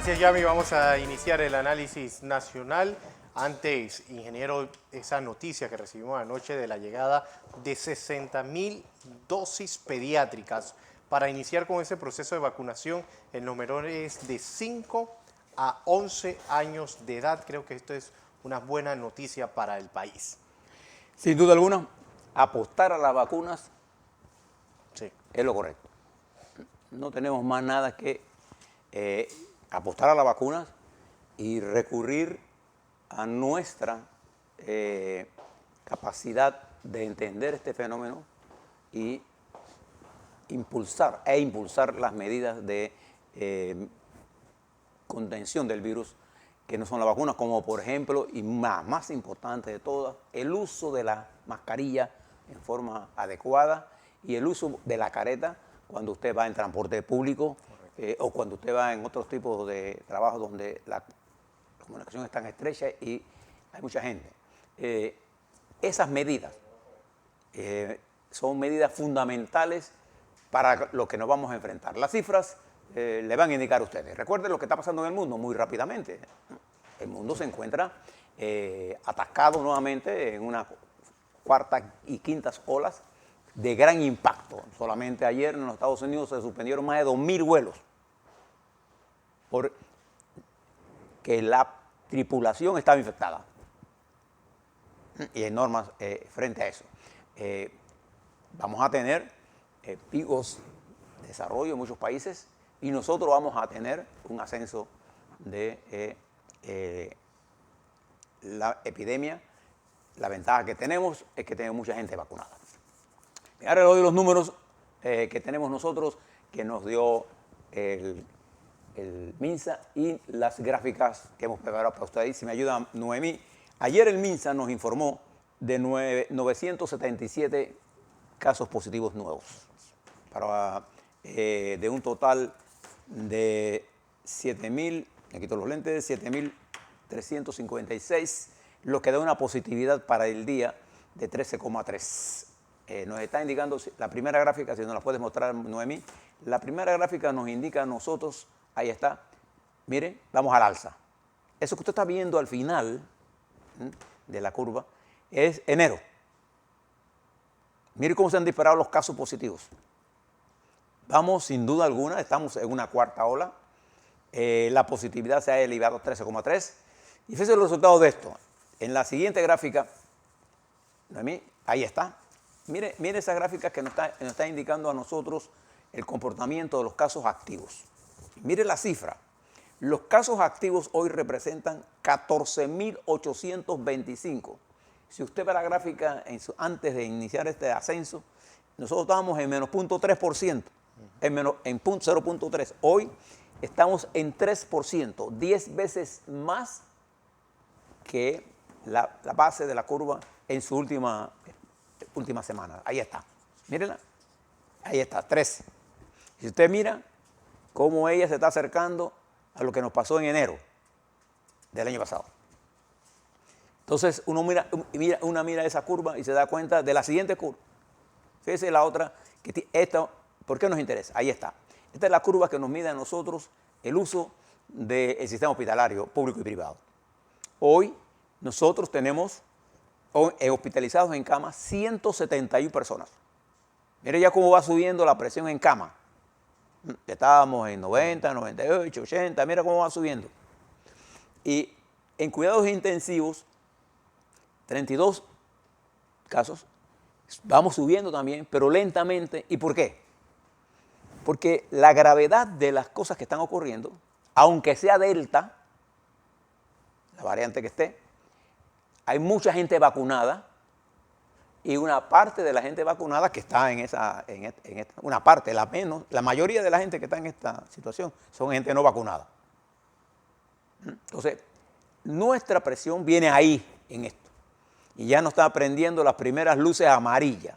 Así es, Yami, vamos a iniciar el análisis nacional. Antes, ingeniero, esa noticia que recibimos anoche de la llegada de 60.000 dosis pediátricas para iniciar con ese proceso de vacunación en los menores de 5 a 11 años de edad. Creo que esto es una buena noticia para el país. Sin duda alguna, apostar a las vacunas Sí. es lo correcto. No tenemos más nada que apostar a las vacunas y recurrir a nuestra capacidad de entender este fenómeno y impulsar las medidas de contención del virus que no son las vacunas, como por ejemplo, y más importante de todas, el uso de la mascarilla en forma adecuada y el uso de la careta cuando usted va en transporte público o cuando usted va en otros tipos de trabajos donde la comunicación es tan estrecha y hay mucha gente. Esas medidas son medidas fundamentales para lo que nos vamos a enfrentar. Las cifras le van a indicar a ustedes. Recuerden lo que está pasando en el mundo muy rápidamente. El mundo se encuentra atascado nuevamente en una cuarta y quintas olas de gran impacto. Solamente ayer en los Estados Unidos se suspendieron más de 2.000 vuelos porque la tripulación estaba infectada. Y hay normas frente a eso. Vamos a tener picos de desarrollo en muchos países y nosotros vamos a tener un ascenso de la epidemia. La ventaja que tenemos es que tenemos mucha gente vacunada. Ahora le doy los números que tenemos nosotros, que nos dio el MINSA y las gráficas que hemos preparado para ustedes. Si me ayuda Noemí. Ayer el MINSA nos informó de 977 casos positivos nuevos, de un total de 7.000, me quito los lentes, 7.356, lo que da una positividad para el día de 13,3. Nos está indicando, la primera gráfica, si nos la puedes mostrar, Noemí, la primera gráfica nos indica a nosotros, ahí está, mire, vamos al alza. Eso que usted está viendo al final de la curva es enero. Mire cómo se han disparado los casos positivos. Vamos, sin duda alguna, estamos en una cuarta ola. La positividad se ha elevado a 13,3. Y fíjense los resultados de esto. En la siguiente gráfica, ahí está. Mire esa gráfica que nos está indicando a nosotros el comportamiento de los casos activos. Mire la cifra. Los casos activos hoy representan 14.825. Si usted ve la gráfica antes de iniciar este ascenso, nosotros estábamos en menos 0.3%, en 0.3%. Hoy estamos en 3%, 10 veces más que la base de la curva en su última semana. Ahí está, mírenla, ahí está, 13. Si usted mira cómo ella se está acercando a lo que nos pasó en enero del año pasado. Entonces uno mira esa curva y se da cuenta de la siguiente curva. Fíjese la otra, ¿por qué nos interesa? Ahí está. Esta es la curva que nos mide a nosotros el uso del sistema hospitalario público y privado. Hoy nosotros tenemos hospitalizados en cama 171 personas. Mire ya cómo va subiendo la presión en cama. Estábamos en 90, 98, 80, mira cómo va subiendo. Y en cuidados intensivos, 32 casos, vamos subiendo también, pero lentamente. ¿Y por qué? Porque la gravedad de las cosas que están ocurriendo, aunque sea Delta, la variante que esté, hay mucha gente vacunada y una parte de la gente vacunada que está una parte, la mayoría de la gente que está en esta situación son gente no vacunada. Entonces, nuestra presión viene ahí, en esto. Y ya nos está prendiendo las primeras luces amarillas.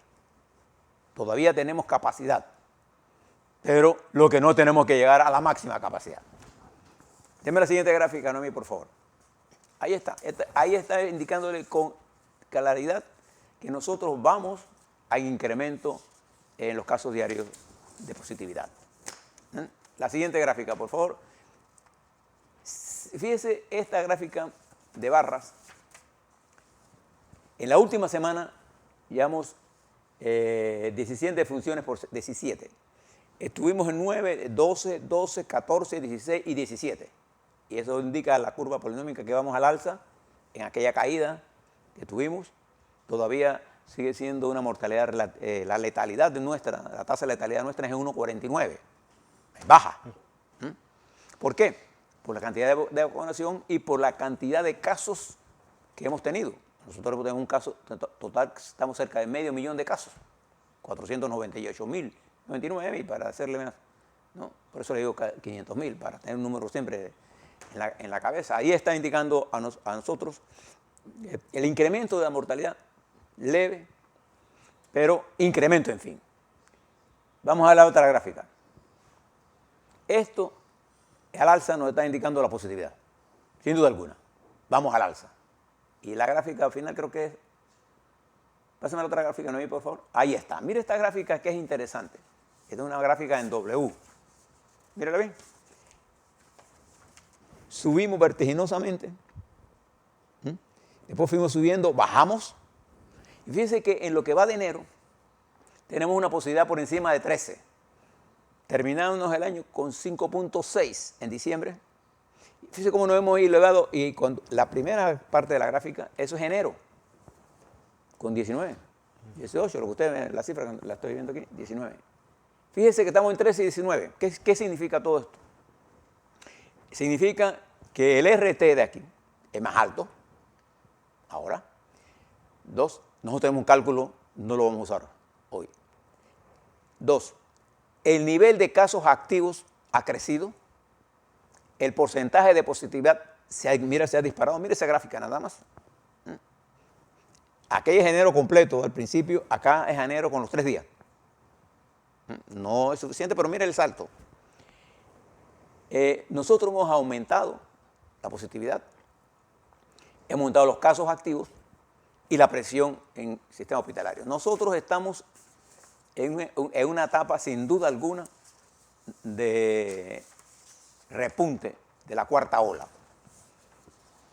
Todavía tenemos capacidad, pero lo que no tenemos que llegar a la máxima capacidad. Deme la siguiente gráfica, Noemí, por favor. Ahí está indicándole con claridad que nosotros vamos a incremento en los casos diarios de positividad. La siguiente gráfica, por favor. Fíjese esta gráfica de barras. En la última semana llevamos 17 funciones por 17. Estuvimos en 9, 12, 12, 14, 16 y 17. Y eso indica la curva polinómica que vamos al alza. En aquella caída que tuvimos, todavía sigue siendo una mortalidad, la letalidad de nuestra, la tasa de letalidad nuestra es 1,49. Es baja. ¿Por qué? Por la cantidad de vacunación y por la cantidad de casos que hemos tenido. Nosotros tenemos un caso total, estamos cerca de 500.000 de casos, 498.099, y para hacerle menos, ¿no? Por eso le digo 500.000, para tener un número siempre en la cabeza. Ahí está indicando a nosotros el incremento de la mortalidad leve, pero incremento, en fin. Vamos a la otra gráfica. Esto al alza nos está indicando la positividad, sin duda alguna. Vamos al alza. Y la gráfica al final creo que es... Pásame la otra gráfica, Noemí, por favor. Ahí está. Mire esta gráfica que es interesante. Esta es una gráfica en W. Mírala bien. Subimos vertiginosamente. Después fuimos subiendo, bajamos. Y fíjense que en lo que va de enero, tenemos una posibilidad por encima de 13. Terminamos el año con 5.6 en diciembre. Fíjense cómo nos hemos elevado, y cuando la primera parte de la gráfica, eso es enero, con 19, 18, lo que usted ve, la cifra la estoy viendo aquí, 19. Fíjense que estamos en 13 y 19. ¿Qué significa todo esto? Significa que el RT de aquí es más alto. Ahora, 2, nosotros tenemos un cálculo, no lo vamos a usar hoy. 2, el nivel de casos activos ha crecido. El porcentaje de positividad se ha disparado. Mire esa gráfica nada más. Aquí es enero completo al principio, acá es enero con los 3 días. No es suficiente, pero mire el salto. Nosotros hemos aumentado la positividad, hemos aumentado los casos activos y la presión en el sistema hospitalario. Nosotros estamos en una etapa, sin duda alguna, de repunte de la cuarta ola.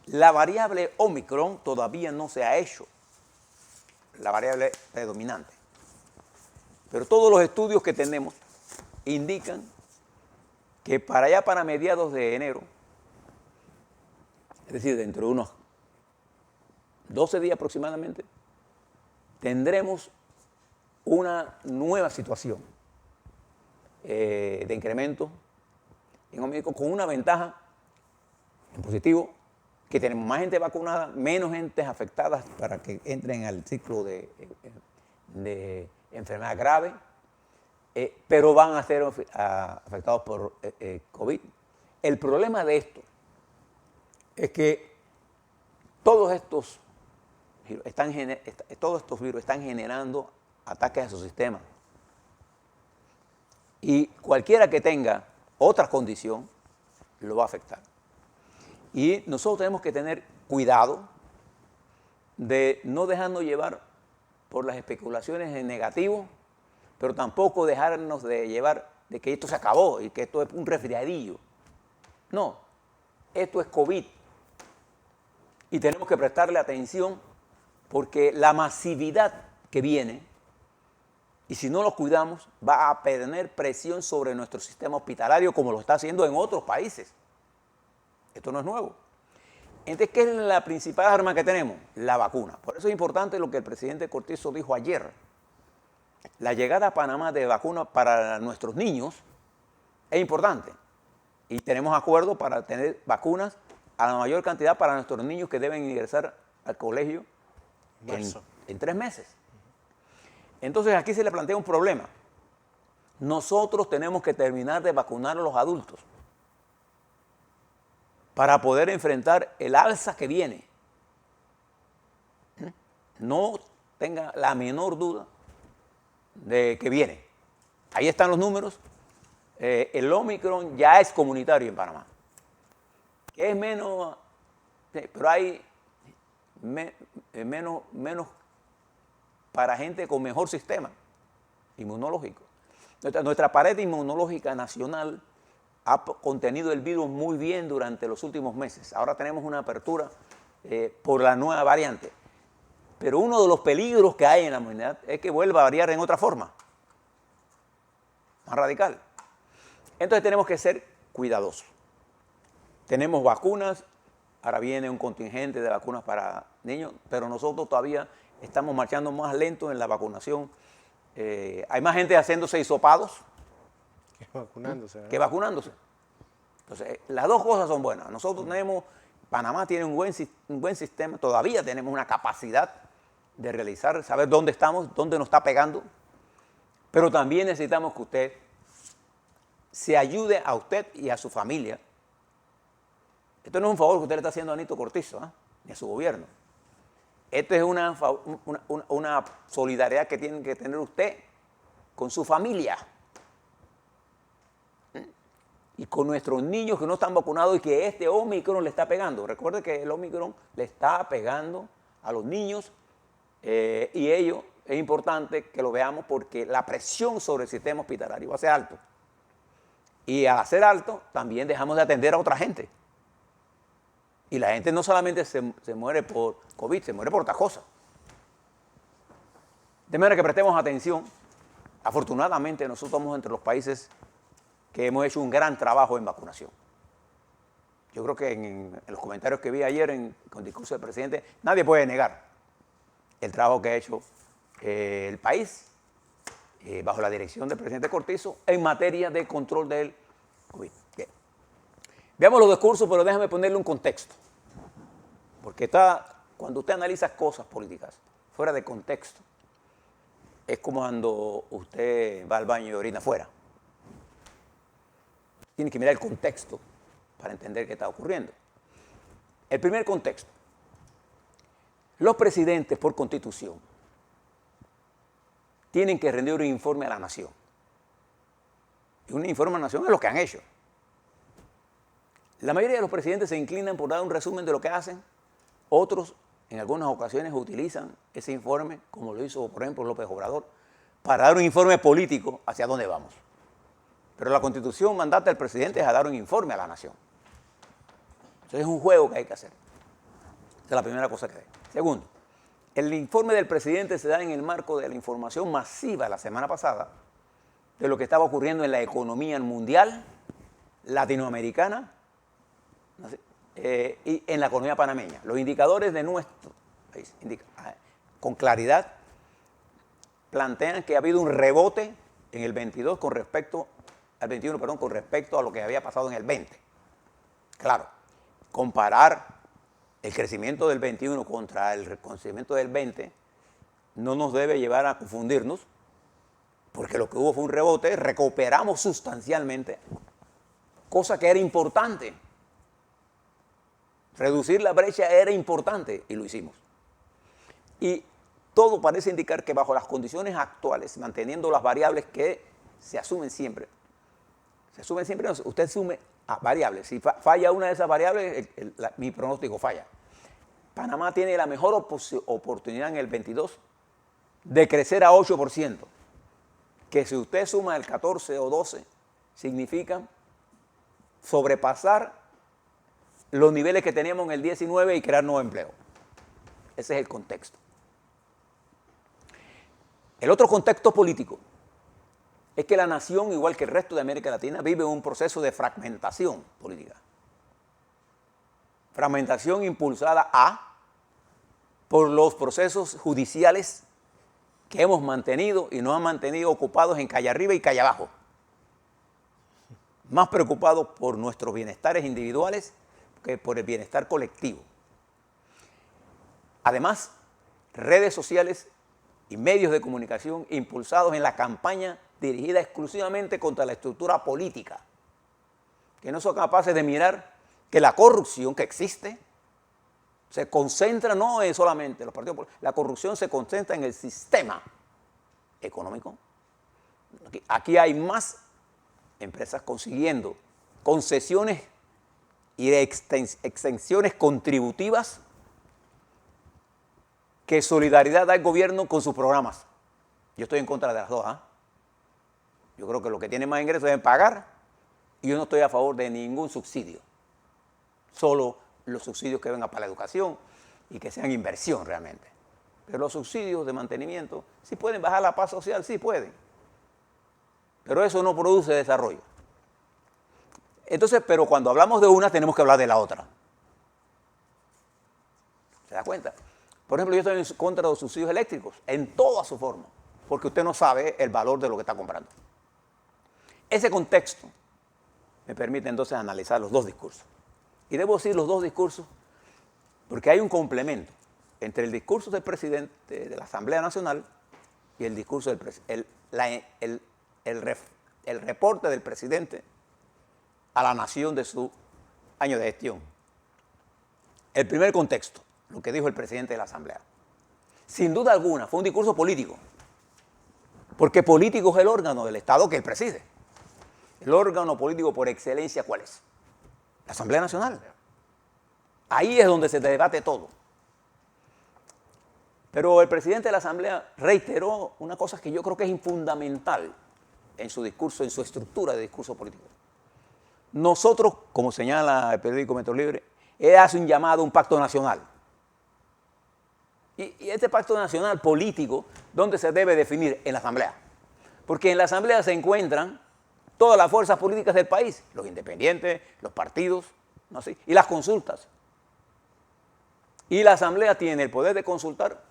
La variable Omicron todavía no se ha hecho la variable predominante, pero todos los estudios que tenemos indican que para allá, para mediados de enero, es decir, dentro de unos 12 días aproximadamente, tendremos una nueva situación de incremento en Omicron, con una ventaja en positivo, que tenemos más gente vacunada, menos gente afectada para que entren al ciclo de enfermedad grave, pero van a ser afectados por COVID. El problema de esto es que todos estos virus están generando ataques a su sistema. Y cualquiera que tenga otra condición lo va a afectar. Y nosotros tenemos que tener cuidado de no dejarnos llevar por las especulaciones en negativo, pero tampoco dejarnos de llevar de que esto se acabó y que esto es un resfriadillo. No, esto es COVID. Y tenemos que prestarle atención, porque la masividad que viene, y si no los cuidamos, va a tener presión sobre nuestro sistema hospitalario, como lo está haciendo en otros países. Esto no es nuevo. Entonces, ¿qué es la principal arma que tenemos? La vacuna. Por eso es importante lo que el presidente Cortizo dijo ayer. La llegada a Panamá de vacunas para nuestros niños es importante. Y tenemos acuerdo para tener vacunas a la mayor cantidad para nuestros niños que deben ingresar al colegio en 3 meses. Entonces, aquí se le plantea un problema. Nosotros tenemos que terminar de vacunar a los adultos para poder enfrentar el alza que viene. No tenga la menor duda de que viene. Ahí están los números. El Omicron ya es comunitario en Panamá. Que es menos, pero hay menos para gente con mejor sistema inmunológico. Nuestra pared inmunológica nacional ha contenido el virus muy bien durante los últimos meses. Ahora tenemos una apertura por la nueva variante. Pero uno de los peligros que hay en la inmunidad es que vuelva a variar en otra forma, más radical. Entonces tenemos que ser cuidadosos. Tenemos vacunas, ahora viene un contingente de vacunas para niños, pero nosotros todavía estamos marchando más lento en la vacunación. Hay más gente haciéndose hisopados que vacunándose. Entonces, las dos cosas son buenas. Nosotros tenemos, Panamá tiene un buen sistema, todavía tenemos una capacidad de realizar, saber dónde estamos, dónde nos está pegando, pero también necesitamos que usted se ayude a usted y a su familia. Esto no es un favor que usted le está haciendo a Nito Cortizo, ni a su gobierno. Esto es una solidaridad que tiene que tener usted con su familia y con nuestros niños que no están vacunados y que este Omicron le está pegando. Recuerde que el Omicron le está pegando a los niños y ello es importante que lo veamos porque la presión sobre el sistema hospitalario va a ser alto. Y al ser alto, también dejamos de atender a otra gente. Y la gente no solamente se muere por COVID, se muere por otras cosas. De manera que prestemos atención. Afortunadamente, nosotros somos entre los países que hemos hecho un gran trabajo en vacunación. Yo creo que en los comentarios que vi ayer con el discurso del presidente, nadie puede negar el trabajo que ha hecho el país bajo la dirección del presidente Cortizo en materia de control del COVID. Bien. Veamos los discursos, pero déjame ponerle un contexto. Porque cuando usted analiza cosas políticas fuera de contexto, es como cuando usted va al baño y orina afuera. Tiene que mirar el contexto para entender qué está ocurriendo. El primer contexto. Los presidentes, por constitución, tienen que rendir un informe a la nación. Y un informe a la nación es lo que han hecho. La mayoría de los presidentes se inclinan por dar un resumen de lo que hacen. Otros, en algunas ocasiones, utilizan ese informe, como lo hizo, por ejemplo, López Obrador, para dar un informe político hacia dónde vamos. Pero la Constitución mandata al presidente a dar un informe a la nación. Entonces es un juego que hay que hacer. Esa es la primera cosa que hay. Segundo, el informe del presidente se da en el marco de la información masiva la semana pasada de lo que estaba ocurriendo en la economía mundial, latinoamericana, y en la economía panameña. Los indicadores de nuestro país con claridad plantean que ha habido un rebote en el 22 con respecto al 21, perdón, con respecto a lo que había pasado en el 20. Claro, comparar el crecimiento del 21 contra el crecimiento del 20 no nos debe llevar a confundirnos, porque lo que hubo fue un rebote, recuperamos sustancialmente, cosa que era importante. Reducir la brecha era importante y lo hicimos. Y todo parece indicar que bajo las condiciones actuales, manteniendo las variables que se asumen siempre, usted asume variables. Si falla una de esas variables, mi pronóstico falla. Panamá tiene la mejor oportunidad en el 22 de crecer a 8%, que si usted suma el 14 o 12, significa sobrepasar los niveles que teníamos en el 19 y crear nuevo empleo. Ese es el contexto. El otro contexto político es que la nación, igual que el resto de América Latina, vive un proceso de fragmentación política. Fragmentación impulsada por los procesos judiciales que hemos mantenido y nos han mantenido ocupados en calle arriba y calle abajo. Más preocupados por nuestros bienestares individuales que por el bienestar colectivo. Además, redes sociales y medios de comunicación impulsados en la campaña dirigida exclusivamente contra la estructura política, que no son capaces de mirar que la corrupción que existe se concentra no es solamente los partidos políticos, la corrupción se concentra en el sistema económico. Aquí hay más empresas consiguiendo concesiones y extensiones contributivas que solidaridad da el gobierno con sus programas. Yo estoy en contra de las dos. Yo creo que los que tienen más ingresos deben pagar Y yo no estoy a favor de ningún subsidio, solo los subsidios que vengan para la educación y que sean inversión realmente. Pero los subsidios de mantenimiento, si pueden bajar la paz social, sí pueden. Pero eso no produce desarrollo. Entonces, pero cuando hablamos de una, tenemos que hablar de la otra. ¿Se da cuenta? Por ejemplo, yo estoy en contra de los subsidios eléctricos, en toda su forma, porque usted no sabe el valor de lo que está comprando. Ese contexto me permite entonces analizar los dos discursos. Y debo decir los dos discursos porque hay un complemento entre el discurso del presidente de la Asamblea Nacional y el discurso del el reporte del presidente a la nación de su año de gestión. El primer contexto, lo que dijo el presidente de la Asamblea. Sin duda alguna, fue un discurso político, porque político es el órgano del Estado que él preside. El órgano político por excelencia, ¿cuál es? La Asamblea Nacional. Ahí es donde se debate todo. Pero el presidente de la Asamblea reiteró una cosa que yo creo que es fundamental en su discurso, en su estructura de discurso político. Nosotros, como señala el periódico Metro Libre, él hace un llamado a un pacto nacional. Y este pacto nacional político, ¿dónde se debe definir? En la Asamblea. Porque en la Asamblea se encuentran todas las fuerzas políticas del país, los independientes, los partidos, ¿no? Así, y las consultas. Y la Asamblea tiene el poder de consultar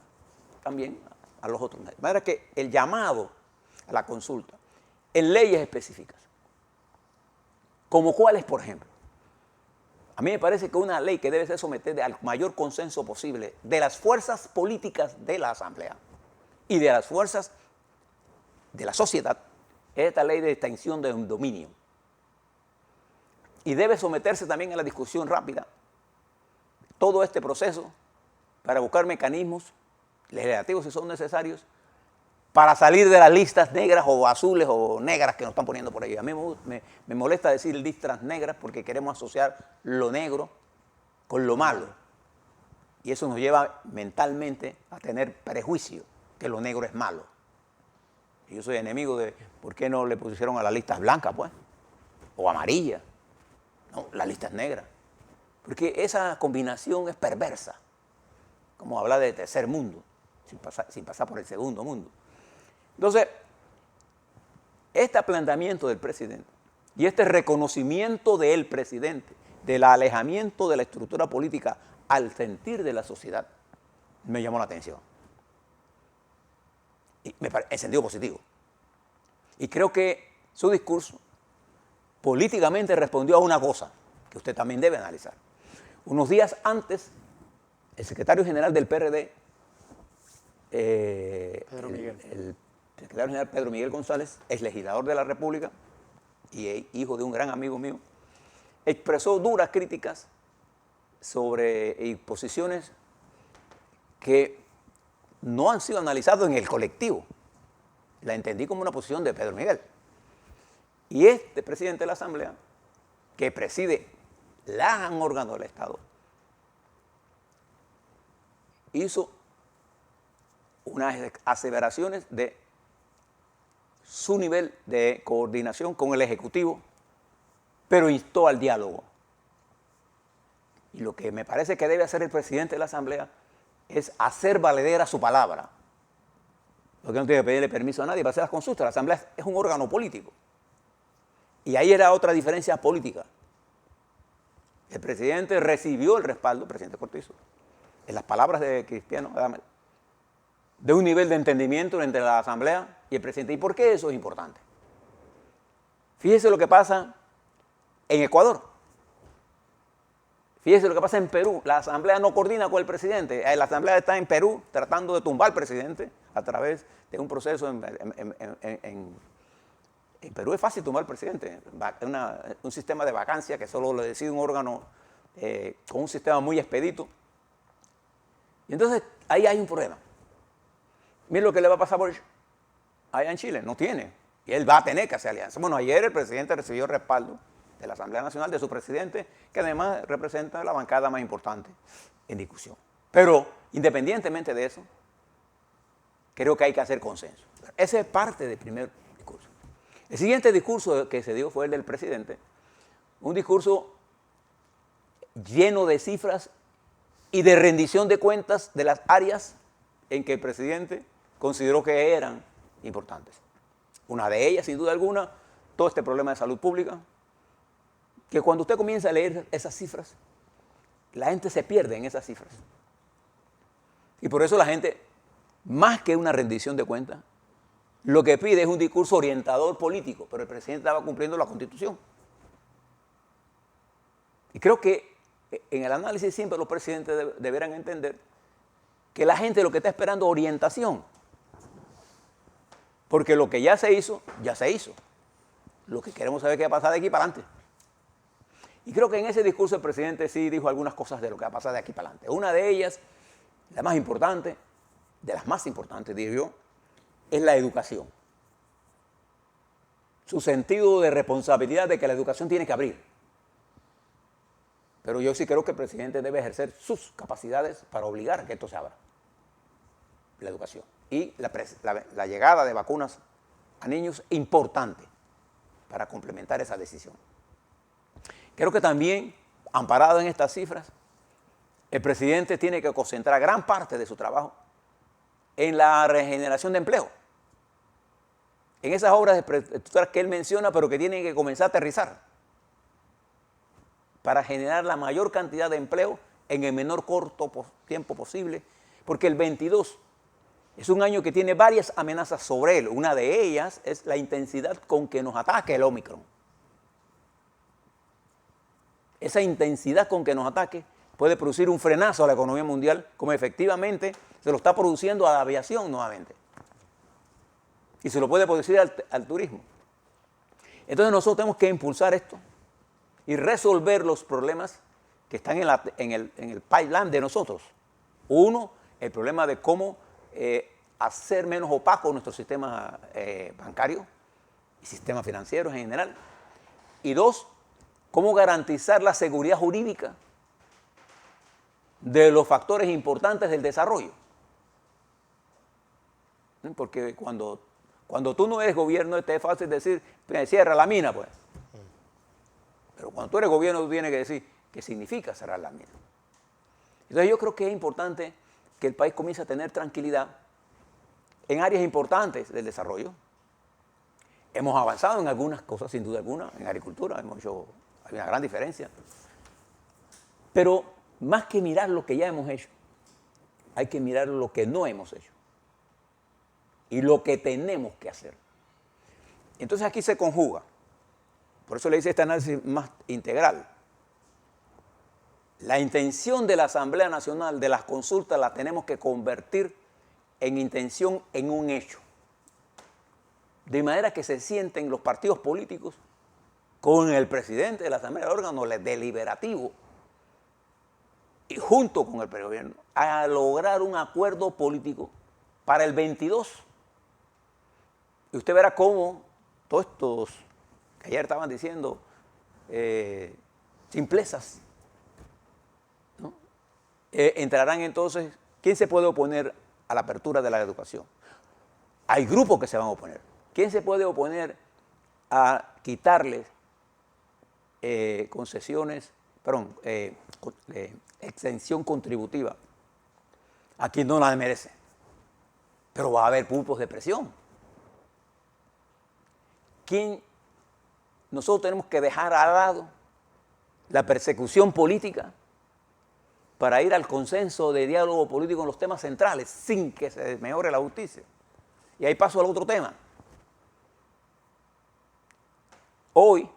también a los otros. De manera que el llamado a la consulta en leyes específicas, como cuáles, por ejemplo. A mí me parece que una ley que debe ser sometida al mayor consenso posible de las fuerzas políticas de la Asamblea y de las fuerzas de la sociedad es esta ley de extinción de dominio. Y debe someterse también a la discusión rápida todo este proceso para buscar mecanismos legislativos si son necesarios para salir de las listas negras o azules o negras que nos están poniendo por ahí. A mí me molesta decir listas negras porque queremos asociar lo negro con lo malo. Y eso nos lleva mentalmente a tener prejuicio que lo negro es malo. Y yo soy enemigo de por qué no le pusieron a las listas blancas, pues, o amarillas. No, las listas negras. Porque esa combinación es perversa. Como hablar de tercer mundo, sin pasar por el segundo mundo. Entonces, este planteamiento del presidente y este reconocimiento del presidente del alejamiento de la estructura política al sentir de la sociedad me llamó la atención. Y en sentido positivo. Y creo que su discurso políticamente respondió a una cosa que usted también debe analizar. Unos días antes, el secretario general del PRD, el secretario general Pedro Miguel González, ex legislador de la República y hijo de un gran amigo mío, expresó duras críticas sobre posiciones que no han sido analizadas en el colectivo. La entendí como una posición de Pedro Miguel. Y este presidente de la Asamblea, que preside el gran órgano del Estado, hizo unas aseveraciones de su nivel de coordinación con el Ejecutivo, pero instó al diálogo. Y lo que me parece que debe hacer el presidente de la Asamblea es hacer valedera su palabra. Porque no tiene que pedirle permiso a nadie para hacer las consultas. La Asamblea es un órgano político. Y ahí era otra diferencia política. El presidente recibió el respaldo, el presidente Cortizo, en las palabras de Cristiano Adames, de un nivel de entendimiento entre la Asamblea y el presidente. ¿Y por qué eso es importante? Fíjese lo que pasa en Ecuador. Fíjese lo que pasa en Perú. La Asamblea no coordina con el presidente. La Asamblea está en Perú tratando de tumbar al presidente a través de un proceso en Perú es fácil tumbar al presidente. Un sistema de vacancia que solo lo decide un órgano con un sistema muy expedito. Y entonces ahí hay un problema. Miren lo que le va a pasar a Boric allá en Chile. No tiene. Y él va a tener que hacer alianza. Bueno, ayer el presidente recibió respaldo de la Asamblea Nacional, de su presidente, que además representa la bancada más importante en discusión. Pero, independientemente de eso, creo que hay que hacer consenso. Ese es parte del primer discurso. El siguiente discurso que se dio fue el del presidente, un discurso lleno de cifras y de rendición de cuentas de las áreas en que el presidente consideró que eran importantes. Una de ellas, sin duda alguna, todo este problema de salud pública, que cuando usted comienza a leer esas cifras, la gente se pierde en esas cifras. Y por eso la gente, más que una rendición de cuentas, lo que pide es un discurso orientador político, pero el presidente estaba cumpliendo la Constitución. Y creo que en el análisis siempre los presidentes deberán entender que la gente lo que está esperando es orientación. Porque lo que ya se hizo, ya se hizo. Lo que queremos saber es qué va a pasar de aquí para adelante. Y creo que en ese discurso el presidente sí dijo algunas cosas de lo que va a pasar de aquí para adelante. Una de ellas, la más importante, de las más importantes, digo yo, es la educación. Su sentido de responsabilidad de que la educación tiene que abrir. Pero yo sí creo que el presidente debe ejercer sus capacidades para obligar a que esto se abra. La educación. Y la llegada de vacunas a niños importante para complementar esa decisión. Creo que también, amparado en estas cifras, el presidente tiene que concentrar gran parte de su trabajo en la regeneración de empleo. En esas obras de infraestructura que él menciona, pero que tienen que comenzar a aterrizar para generar la mayor cantidad de empleo en el menor corto tiempo posible, porque el 22 es un año que tiene varias amenazas sobre él. Una de ellas es la intensidad con que nos ataque el Ómicron. Esa intensidad con que nos ataque puede producir un frenazo a la economía mundial, como efectivamente se lo está produciendo a la aviación nuevamente. Y se lo puede producir al turismo. Entonces nosotros tenemos que impulsar esto y resolver los problemas que están en el pipeline de nosotros. Uno, el problema de cómo hacer menos opaco nuestro sistema bancario y sistema financiero en general. Y dos, cómo garantizar la seguridad jurídica de los factores importantes del desarrollo. Porque cuando tú no eres gobierno, te es fácil decir, cierra la mina, pues. Pero cuando tú eres gobierno, tú tienes que decir qué significa cerrar la mina. Entonces yo creo que es importante que el país comience a tener tranquilidad en áreas importantes del desarrollo. Hemos avanzado en algunas cosas, sin duda alguna, en agricultura, hay una gran diferencia. Pero más que mirar lo que ya hemos hecho, hay que mirar lo que no hemos hecho y lo que tenemos que hacer. Entonces aquí se conjuga. Por eso le hice este análisis más integral. La intención de la Asamblea Nacional de las consultas la tenemos que convertir en intención en un hecho. De manera que se sienten los partidos políticos con el presidente de la Asamblea, el órgano deliberativo, y junto con el gobierno, a lograr un acuerdo político para el 22. Y usted verá cómo todos estos que ayer estaban diciendo simplezas, ¿no? Entrarán entonces. ¿Quién se puede oponer a la apertura de la educación? Hay grupos que se van a oponer. ¿Quién se puede oponer a quitarles exención contributiva a quien no la merece? Pero va a haber grupos de presión. Nosotros tenemos que dejar al lado la persecución política para ir al consenso de diálogo político en los temas centrales sin que se mejore la justicia. Y ahí paso al otro tema. Hoy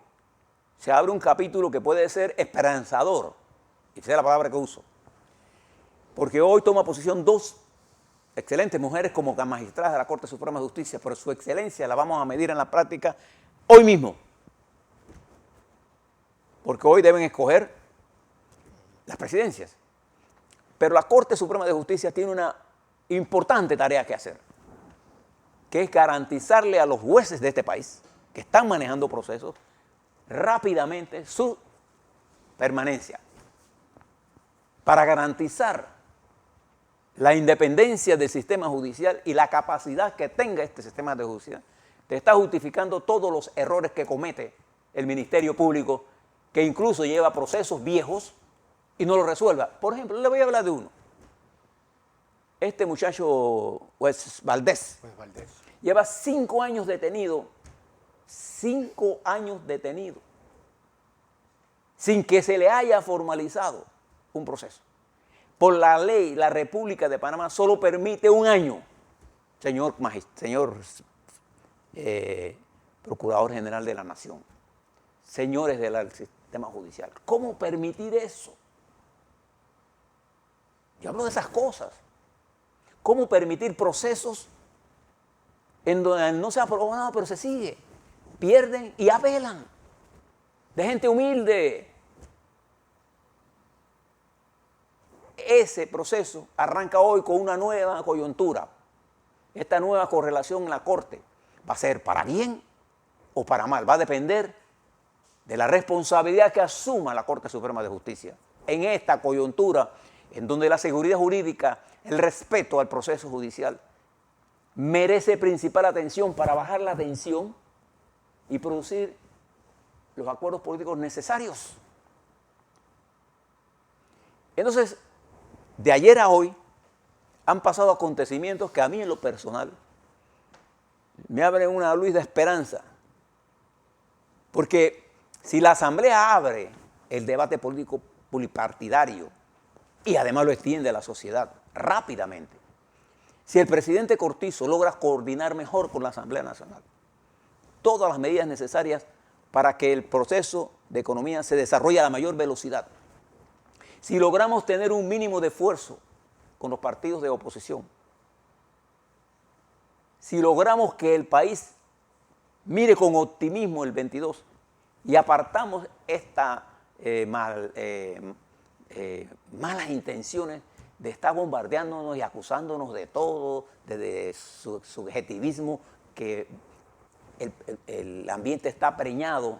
se abre un capítulo que puede ser esperanzador, y esa es la palabra que uso, porque hoy toma posición dos excelentes mujeres como magistradas de la Corte Suprema de Justicia, pero su excelencia la vamos a medir en la práctica hoy mismo. Porque hoy deben escoger las presidencias. Pero la Corte Suprema de Justicia tiene una importante tarea que hacer, que es garantizarle a los jueces de este país, que están manejando procesos, rápidamente su permanencia, para garantizar la independencia del sistema judicial y la capacidad que tenga este sistema de justicia. Te está justificando todos los errores que comete el Ministerio Público que incluso lleva procesos viejos y no lo resuelva. Por ejemplo, le voy a hablar de uno. Este muchacho, Wes Valdés, lleva 5 años detenido, 5 años detenido, sin que se le haya formalizado un proceso. Por la ley, la República de Panamá solo permite 1 año, señor Procurador General de la Nación, señores del sistema judicial. ¿Cómo permitir eso? Yo hablo de esas cosas. ¿Cómo permitir procesos en donde no se ha aprobado nada, pero se sigue? Pierden y apelan. De gente humilde. Ese proceso arranca hoy con una nueva coyuntura. Esta nueva correlación en la Corte va a ser para bien o para mal. Va a depender de la responsabilidad que asuma la Corte Suprema de Justicia en esta coyuntura en donde la seguridad jurídica, el respeto al proceso judicial, merece principal atención para bajar la tensión y producir los acuerdos políticos necesarios. Entonces, de ayer a hoy han pasado acontecimientos que a mí en lo personal me abren una luz de esperanza. Porque si la Asamblea abre el debate político pluripartidario y además lo extiende a la sociedad rápidamente, si el presidente Cortizo logra coordinar mejor con la Asamblea Nacional todas las medidas necesarias para que el proceso de economía se desarrolle a la mayor velocidad, si logramos tener un mínimo de esfuerzo con los partidos de oposición, si logramos que el país mire con optimismo el 22 y apartamos estas malas intenciones de estar bombardeándonos y acusándonos de todo, de subjetivismo, que el ambiente está preñado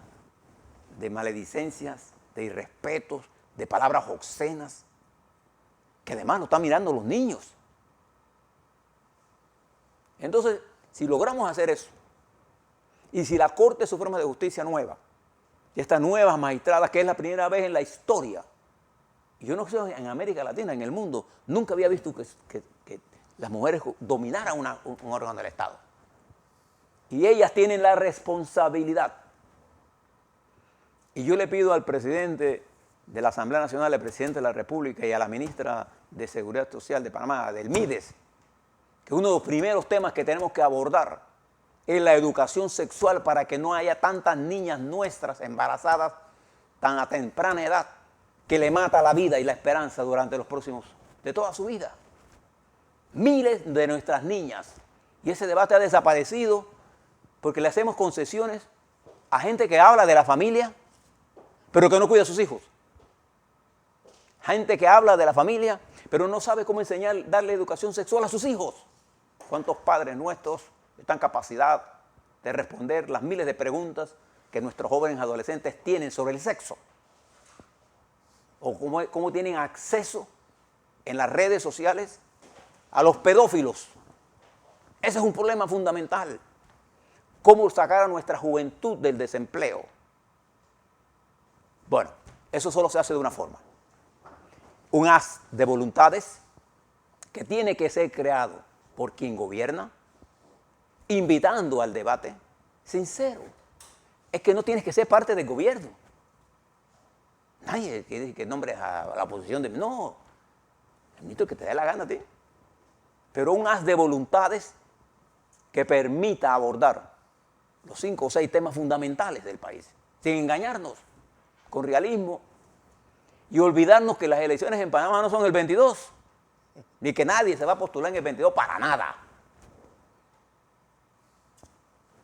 de maledicencias, de irrespetos, de palabras obscenas, que además lo están mirando los niños. Entonces, si logramos hacer eso, y si la Corte Suprema de Justicia nueva, y estas nuevas magistradas, que es la primera vez en la historia, y yo no sé, en América Latina, en el mundo, nunca había visto que las mujeres dominaran un órgano del Estado. Y ellas tienen la responsabilidad. Y yo le pido al presidente de la Asamblea Nacional, al presidente de la República y a la ministra de Seguridad Social de Panamá, del MIDES, que uno de los primeros temas que tenemos que abordar es la educación sexual para que no haya tantas niñas nuestras embarazadas tan a temprana edad que le mata la vida y la esperanza durante los próximos, de toda su vida. Miles de nuestras niñas. Y ese debate ha desaparecido porque le hacemos concesiones a gente que habla de la familia, pero que no cuida a sus hijos. Gente que habla de la familia, pero no sabe cómo enseñar, darle educación sexual a sus hijos. ¿Cuántos padres nuestros están en capacidad de responder las miles de preguntas que nuestros jóvenes adolescentes tienen sobre el sexo? O cómo tienen acceso en las redes sociales a los pedófilos. Ese es un problema fundamental. ¿Cómo sacar a nuestra juventud del desempleo? Bueno, eso solo se hace de una forma. Un haz de voluntades que tiene que ser creado por quien gobierna, invitando al debate sincero. Es que no tienes que ser parte del gobierno. Nadie quiere que nombres a la oposición de... No, permito que te dé la gana a ti. Pero un haz de voluntades que permita abordar los 5 o 6 temas fundamentales del país, sin engañarnos, con realismo, y olvidarnos que las elecciones en Panamá no son el 22, ni que nadie se va a postular en el 22 para nada.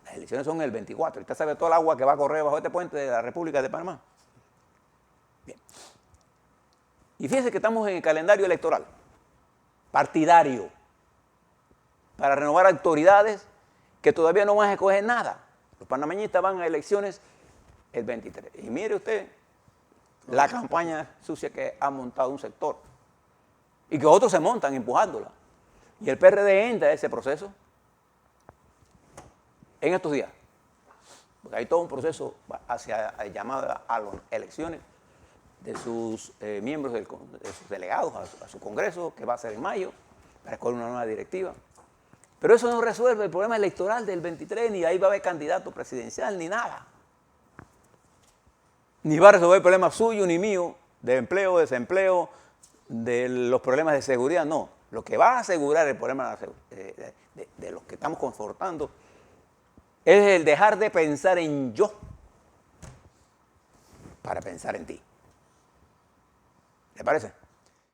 Las elecciones son el 24. Usted sabe todo el agua que va a correr bajo este puente de la República de Panamá. Bien. Y fíjense que estamos en el calendario electoral, partidario, para renovar autoridades que todavía no van a escoger nada. Los panameñistas van a elecciones el 23. Y mire usted la campaña sucia que ha montado un sector y que otros se montan empujándola. Y el PRD entra a ese proceso en estos días. porque hay todo un proceso hacia llamada a las elecciones de sus miembros, de sus delegados a su Congreso, que va a ser en mayo, para escoger una nueva directiva. Pero eso no resuelve el problema electoral del 23, ni ahí va a haber candidato presidencial, ni nada. Ni va a resolver el problema suyo ni mío, de empleo, desempleo, de los problemas de seguridad, no. Lo que va a asegurar el problema de los que estamos confortando es el dejar de pensar en yo para pensar en ti. ¿Le parece?